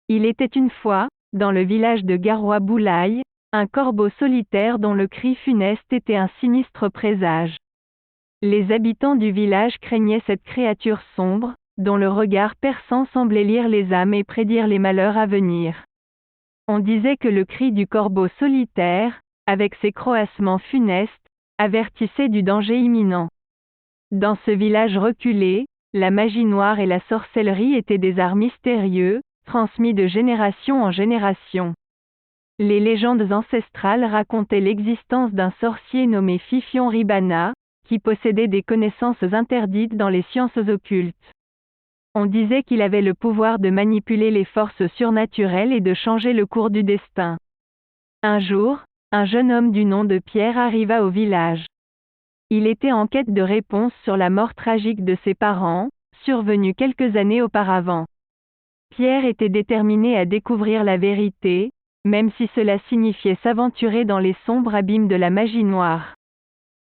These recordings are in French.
Il était une fois, dans le village de Garoua-Boulaye, un corbeau solitaire dont le cri funeste était un sinistre présage. Les habitants du village craignaient cette créature sombre, dont le regard perçant semblait lire les âmes et prédire les malheurs à venir. On disait que le cri du corbeau solitaire, avec ses croassements funestes, avertissait du danger imminent. Dans ce village reculé, la magie noire et la sorcellerie étaient des arts mystérieux, transmis de génération en génération. Les légendes ancestrales racontaient l'existence d'un sorcier nommé Fifion Ribana, qui possédait des connaissances interdites dans les sciences occultes. On disait qu'il avait le pouvoir de manipuler les forces surnaturelles et de changer le cours du destin. Un jour, un jeune homme du nom de Pierre arriva au village. Il était en quête de réponses sur la mort tragique de ses parents, survenue quelques années auparavant. Pierre était déterminé à découvrir la vérité, même si cela signifiait s'aventurer dans les sombres abîmes de la magie noire.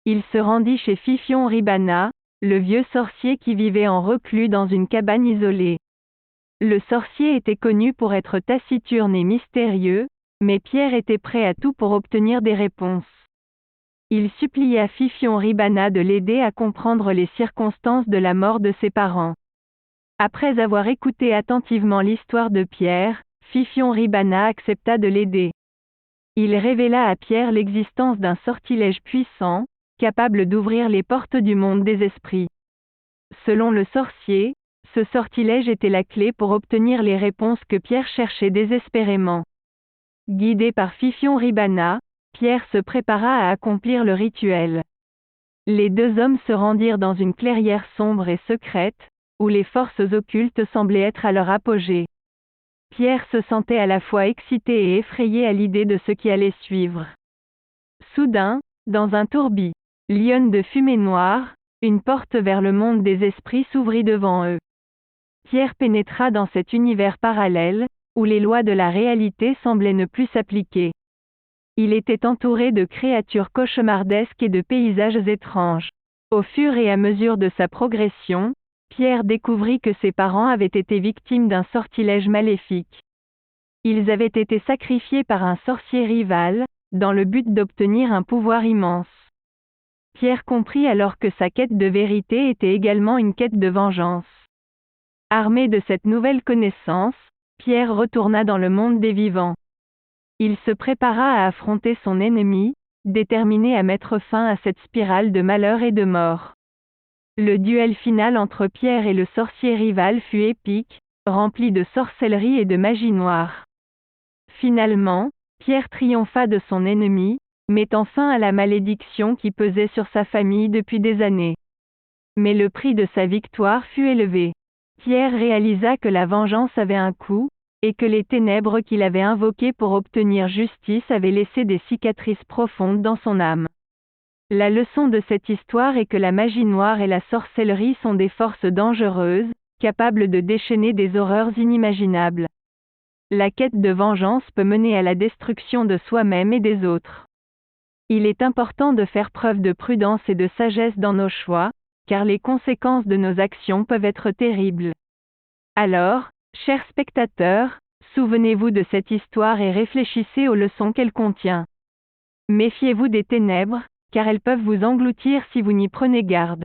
Il se rendit chez Fifion Ribana, le vieux sorcier qui vivait en reclus dans une cabane isolée. Le sorcier était connu pour être taciturne et mystérieux, mais Pierre était prêt à tout pour obtenir des réponses. Il supplia Fifion Ribana de l'aider à comprendre les circonstances de la mort de ses parents. Après avoir écouté attentivement l'histoire de Pierre, Fifion Ribana accepta de l'aider. Il révéla à Pierre l'existence d'un sortilège puissant, capable d'ouvrir les portes du monde des esprits. Selon le sorcier, ce sortilège était la clé pour obtenir les réponses que Pierre cherchait désespérément. Guidé par Fifion Ribana, Pierre se prépara à accomplir le rituel. Les deux hommes se rendirent dans une clairière sombre et secrète, où les forces occultes semblaient être à leur apogée. Pierre se sentait à la fois excité et effrayé à l'idée de ce qui allait suivre. Soudain, dans un tourbillon de fumée noire, une porte vers le monde des esprits s'ouvrit devant eux. Pierre pénétra dans cet univers parallèle, où les lois de la réalité semblaient ne plus s'appliquer. Il était entouré de créatures cauchemardesques et de paysages étranges. Au fur et à mesure de sa progression, Pierre découvrit que ses parents avaient été victimes d'un sortilège maléfique. Ils avaient été sacrifiés par un sorcier rival, dans le but d'obtenir un pouvoir immense. Pierre comprit alors que sa quête de vérité était également une quête de vengeance. Armé de cette nouvelle connaissance, Pierre retourna dans le monde des vivants. Il se prépara à affronter son ennemi, déterminé à mettre fin à cette spirale de malheur et de mort. Le duel final entre Pierre et le sorcier rival fut épique, rempli de sorcellerie et de magie noire. Finalement, Pierre triompha de son ennemi, mettant fin à la malédiction qui pesait sur sa famille depuis des années. Mais le prix de sa victoire fut élevé. Pierre réalisa que la vengeance avait un coût, et que les ténèbres qu'il avait invoquées pour obtenir justice avaient laissé des cicatrices profondes dans son âme. La leçon de cette histoire est que la magie noire et la sorcellerie sont des forces dangereuses, capables de déchaîner des horreurs inimaginables. La quête de vengeance peut mener à la destruction de soi-même et des autres. Il est important de faire preuve de prudence et de sagesse dans nos choix, car les conséquences de nos actions peuvent être terribles. Alors, chers spectateurs, souvenez-vous de cette histoire et réfléchissez aux leçons qu'elle contient. Méfiez-vous des ténèbres, car elles peuvent vous engloutir si vous n'y prenez garde.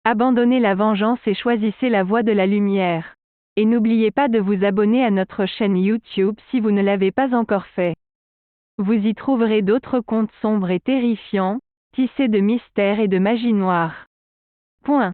Abandonnez la vengeance et choisissez la voie de la lumière. Et n'oubliez pas de vous abonner à notre chaîne YouTube si vous ne l'avez pas encore fait. Vous y trouverez d'autres contes sombres et terrifiants, tissés de mystères et de magie noire. Point.